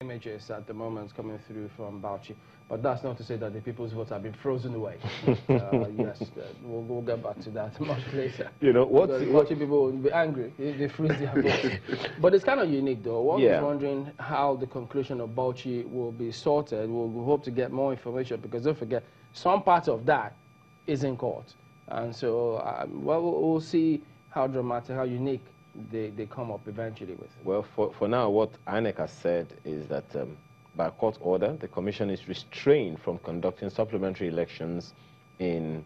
images at the moment coming through from Bauchi, but that's not to say that the people's votes have been frozen away. Yes, we'll get back to that much later. You know, what Bauchi people will be angry if they freeze their votes. But it's kind of unique, though. One is wondering how the conclusion of Bauchi will be sorted. We'll hope to get more information, because don't forget, some part of that is in court. And so, well, we'll see how dramatic, how unique they come up eventually with. Well, for now, what INEC has said is that by court order, the commission is restrained from conducting supplementary elections in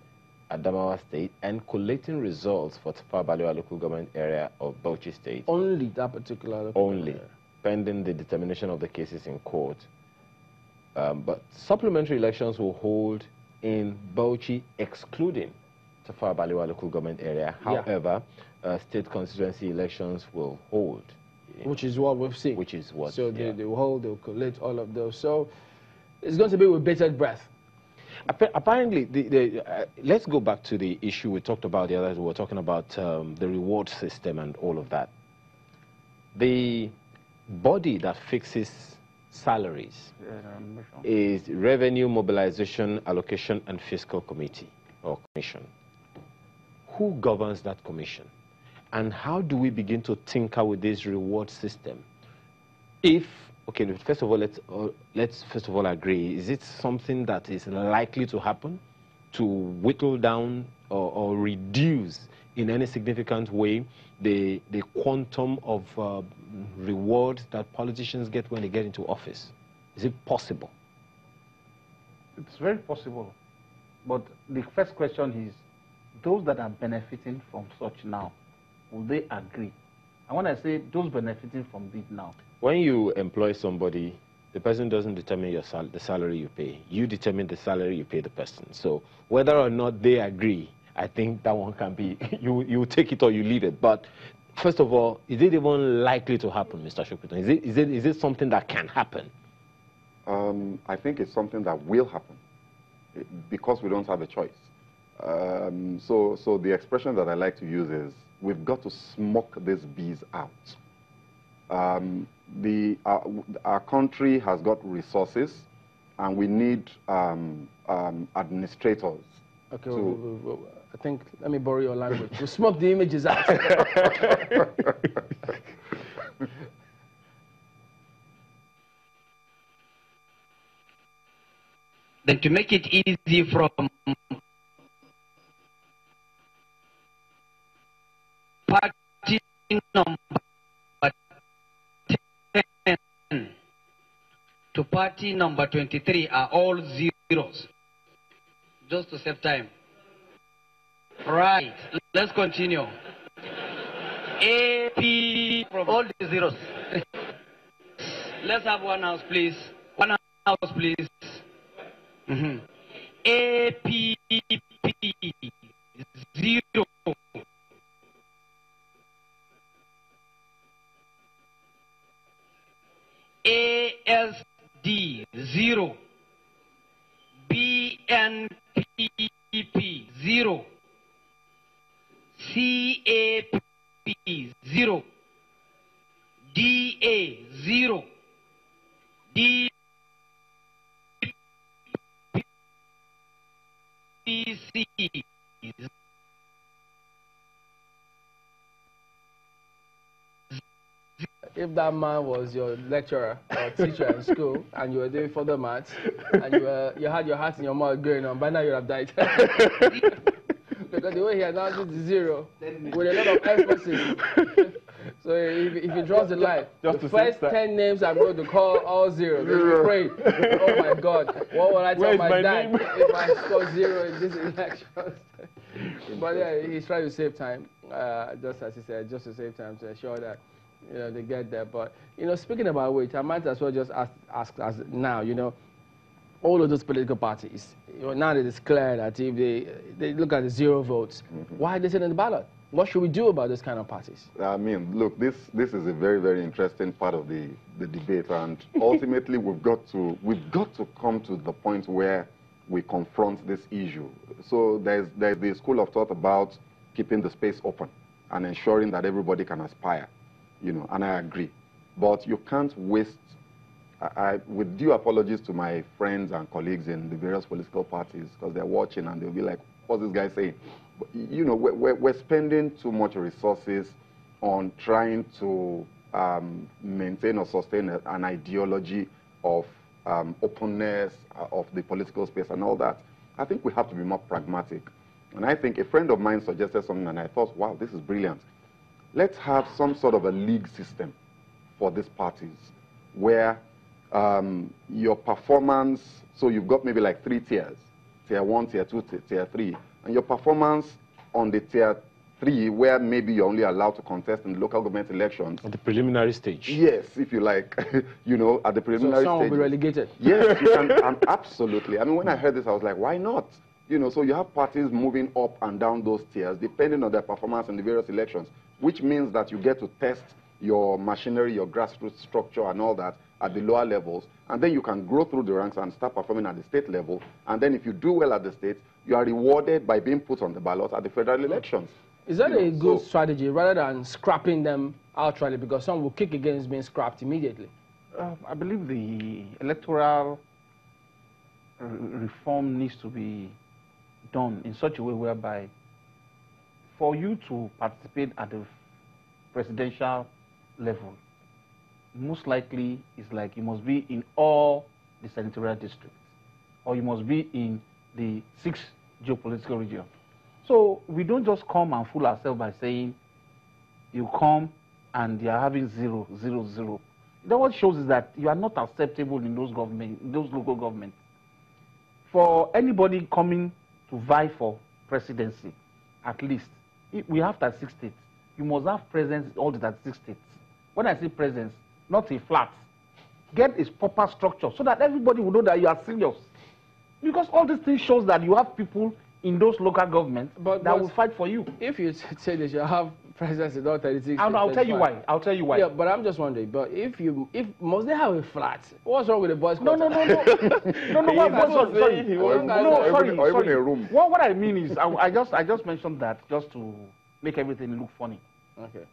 Adamawa State and collating results for Tafawa Balewa local government area of Bauchi State. Only that particular local Only, pending the determination of the cases in court. But supplementary elections will hold in Bauchi, excluding Tafawa Balewa local government area. However, state constituency elections will hold. Which is what we've seen. Which is what, so they will hold, they'll collate all of those. So it's going to be with bated breath. Apparently, let's go back to the issue we talked about the other day. We were talking about the reward system and all of that. The body that fixes salaries is Revenue Mobilization, Allocation and Fiscal Committee, or Commission. Who governs that commission? And how do we begin to tinker with this reward system? If, okay, first of all, let's first of all agree, is it something that is likely to happen, to whittle down or reduce in any significant way the quantum of reward that politicians get when they get into office? Is it possible? It's very possible. But the first question is, those that are benefiting from such now, will they agree? And when I say those benefiting from it now, when you employ somebody, the person doesn't determine the salary you pay. You determine the salary you pay the person. So whether or not they agree, I think that one can be, you take it or you leave it. But first of all, is it even likely to happen, Mr. Shokuton? Is it something that can happen? I think it's something that will happen because we don't have a choice. So the expression that I like to use is, we've got to smoke these bees out. Our country has got resources, and we need administrators. Okay, I think, let me borrow your language. We'll smoke the images out. Then to make it easy from party number 10 to party number 23 are all zeros, just to save time. Right, let's continue. AP from all the zeros. Let's have one house, please. One house, please. APP 0. ASD 0. BNPP 0. CAP 0. DA 0. DPC 0. If that man was your lecturer or teacher in school and you were doing further maths and you had your heart in your mouth going on, by now you would have died. Because the way he announced it is 0 with a lot of emphasis. So if he draws the line, the first 10 names I'm going to call all 0. Then you pray, oh my God, what will I tell my dad if I score 0 in this election? But yeah, he's trying to save time, just as he said, just to save time to ensure that they get there. But speaking about which, I might as well just ask as now, all of those political parties, now that it's clear that if they look at the 0 votes, why are they sitting in the ballot? What should we do about this kind of parties? I mean, look, this is a very, very interesting part of the debate, and ultimately we've got to come to the point where we confront this issue. So there's the school of thought about keeping the space open and ensuring that everybody can aspire, and I agree. But you can't waste with due apologies to my friends and colleagues in the various political parties, because they're watching and they'll be like, what's this guy saying? But, you know, we're spending too much resources on trying to maintain or sustain an ideology of openness of the political space and all that. I think we have to be more pragmatic. And I think a friend of mine suggested something and I thought, wow, this is brilliant. Let's have some sort of a league system for these parties where your performance, so you've got maybe like 3 tiers, tier 1, tier 2, tier 3, and your performance on the tier 3, where maybe you're only allowed to contest in the local government elections. At the preliminary stage. Yes, if you like, you know, at the preliminary so some stage. will be relegated. Yes, you can, absolutely. I mean, when I heard this, I was like, why not? You know, so you have parties moving up and down those tiers, depending on their performance in the various elections, which means that you get to test your machinery, your grassroots structure and all that at the lower levels, and then you can grow through the ranks and start performing at the state level, and then if you do well at the state, you are rewarded by being put on the ballot at the federal elections. Is that a good strategy rather than scrapping them outrightly, because some will kick against being scrapped immediately? I believe the electoral reform needs to be done in such a way whereby for you to participate at the presidential level, most likely it's like you must be in all the senatorial districts, or you must be in the 6 geopolitical regions. So we don't just come and fool ourselves by saying you come and you are having 0, 0, 0. That what shows is that you are not acceptable in those local governments. For anybody coming to vie for presidency, at least, we have 36 states. You must have presence in all the 36 states. When I say presence, not a flat. Get a proper structure so that everybody will know that you are serious. Because all these things shows that you have people in those local governments that will fight for you. If you say that you have presence in all 36 I'll tell you why. I'll tell you why. Yeah, but I'm just wondering, but if must they have a flat? What's wrong with the boys' No. quarter? Sorry. Or even a room. What I mean is, I just mentioned that just to make everything look funny. Okay.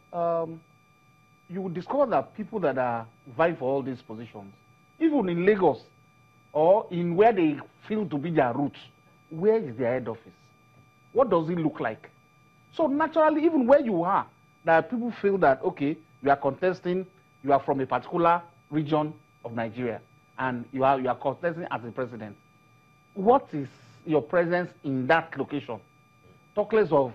You will discover that people that are vying for all these positions, even in Lagos or in where they feel to be their roots, where is their head office? What does it look like? So naturally, even where you are, that people feel that, okay, you are contesting, you are from a particular region of Nigeria, and you are contesting as a president. What is your presence in that location? Talk less of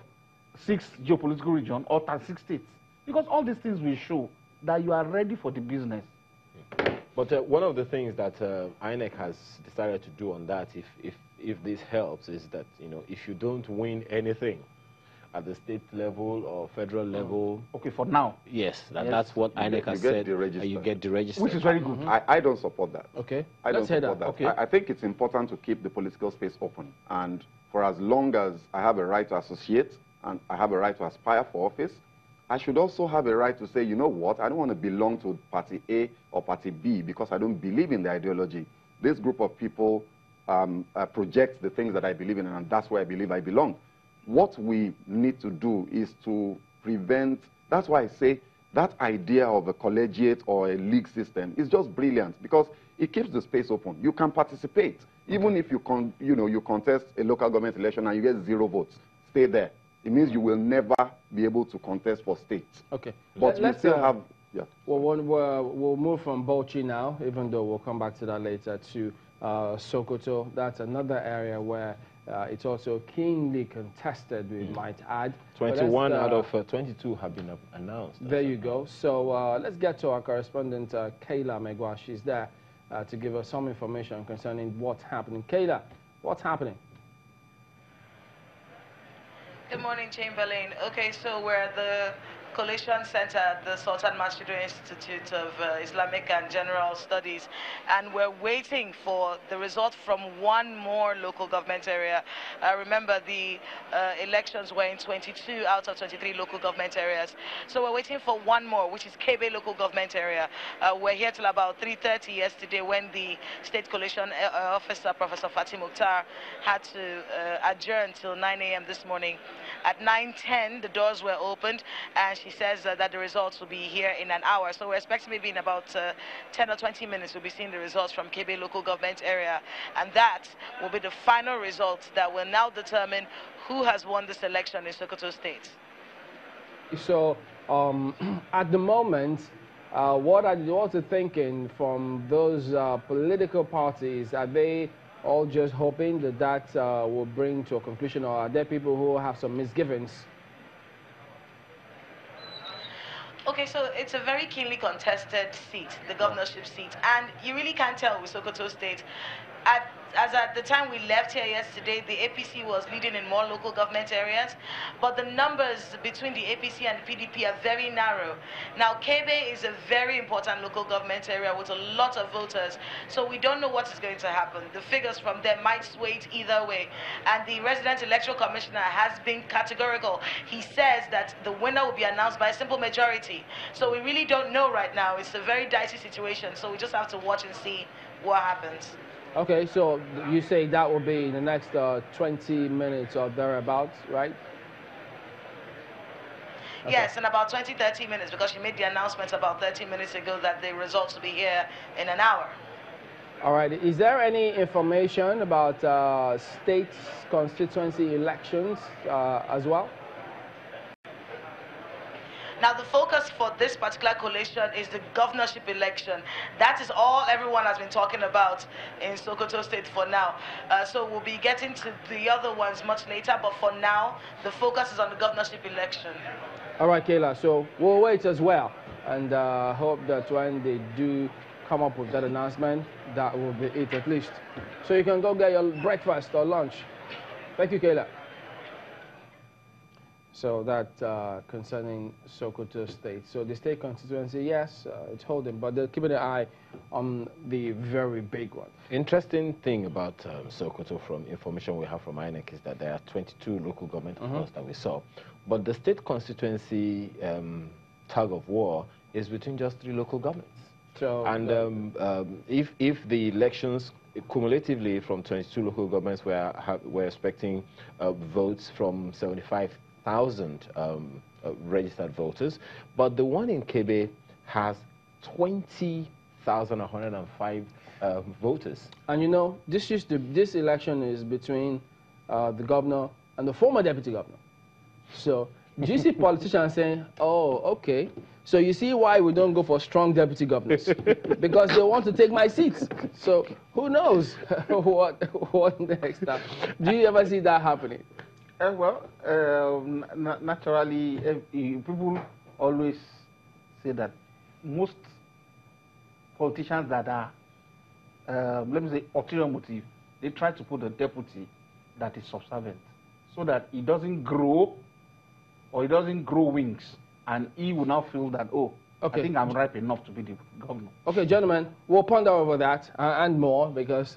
6 geopolitical regions or 36 states. Because all these things will show that you are ready for the business. But one of the things that INEC has decided to do on that, if this helps, is that, you know, if you don't win anything at the state level or federal level. Okay, for now. Yes, that's what INEC has said. You get deregistered. Which is very good. I don't support that. Okay. I don't support that. Okay. I think it's important to keep the political space open. And for as long as I have a right to associate and I have a right to aspire for office, I should also have a right to say, you know what, I don't want to belong to party A or party B because I don't believe in the ideology. This group of people projects the things that I believe in, and that's where I believe I belong. What we need to do is to prevent, that's why I say that idea of a collegiate or a league system is just brilliant because it keeps the space open. You can participate. Even if you contest a local government election and you get 0 votes, stay there. It means you will never be able to contest for states. Okay. But let's still have, yeah. Well, we'll move from Bauchi now, even though we'll come back to that later, to Sokoto. That's another area where it's also keenly contested, we might add. 21 out of 22 have been announced. There you go. So let's get to our correspondent, Kayla Megwa. She's there to give us some information concerning what's happening. Kayla, what's happening? Good morning, Chamberlain. Okay, so we're at the Coalition Center at the Sultan Masjidu Institute of Islamic and General Studies, and we're waiting for the results from one more local government area. Remember, the elections were in 22 out of 23 local government areas. So we're waiting for one more, which is Kebe local government area. We're here till about 3:30 yesterday when the State Coalition Officer, Professor Fatih Mukhtar, had to adjourn till 9 a.m. this morning. At 9:10, the doors were opened, and she says that the results will be here in an hour. So we're expecting maybe in about 10 or 20 minutes we'll be seeing the results from Kebe local government area. And that will be the final results that will now determine who has won this election in Sokoto State. So at the moment, what's the thinking from those political parties? Are they all just hoping that that will bring to a conclusion, or are there people who have some misgivings? Okay, so it's a very keenly contested seat, the governorship seat, and you really can't tell with Sokoto State. As at the time we left here yesterday, the APC was leading in more local government areas, but the numbers between the APC and the PDP are very narrow. Now, Kebe is a very important local government area with a lot of voters, so we don't know what is going to happen. The figures from there might sway it either way, and the resident electoral commissioner has been categorical. He says that the winner will be announced by a simple majority, so we really don't know right now. It's a very dicey situation, so we just have to watch and see what happens. Okay, so you say that will be in the next 20 minutes or thereabouts, right? Okay. Yes, in about 20, 30 minutes, because she made the announcement about 30 minutes ago that the results will be here in an hour. All right. Is there any information about state constituency elections as well? Now, the focus for this particular coalition is the governorship election. That is all everyone has been talking about in Sokoto State for now. So we'll be getting to the other ones much later, but for now, the focus is on the governorship election. All right, Kayla. So we'll wait as well, and hope that when they do come up with that announcement, that will be it at least. So you can go get your breakfast or lunch. Thank you, Kayla. So that concerning Sokoto State. So the state constituency, yes, it's holding, but they're keeping an eye on the very big one. Interesting thing about Sokoto, from information we have from INEC, is that there are 22 local government accounts that we saw. But the state constituency tug of war is between just 3 local governments. So, and if the elections cumulatively from 22 local governments, we're expecting votes from 75,000 registered voters, but the one in Kebe has 20,105 voters. And you know, this election is between the governor and the former deputy governor. So do you see politicians saying, "Oh, okay, so you see why we don't go for strong deputy governors, because they want to take my seats." So who knows what next? Do you ever see that happening? Naturally, people always say that most politicians that are, let me say, ulterior motive, they try to put a deputy that is subservient, so that he doesn't grow, or he doesn't grow wings, and he will now feel that, oh, okay, I think I'm ripe enough to be the governor. Okay, gentlemen, we'll ponder over that and more, because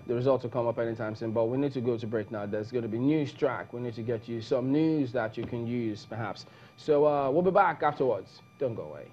the results will come up anytime soon, but we need to go to break now. There's going to be news track. We need to get you some news that you can use, perhaps. So we'll be back afterwards. Don't go away.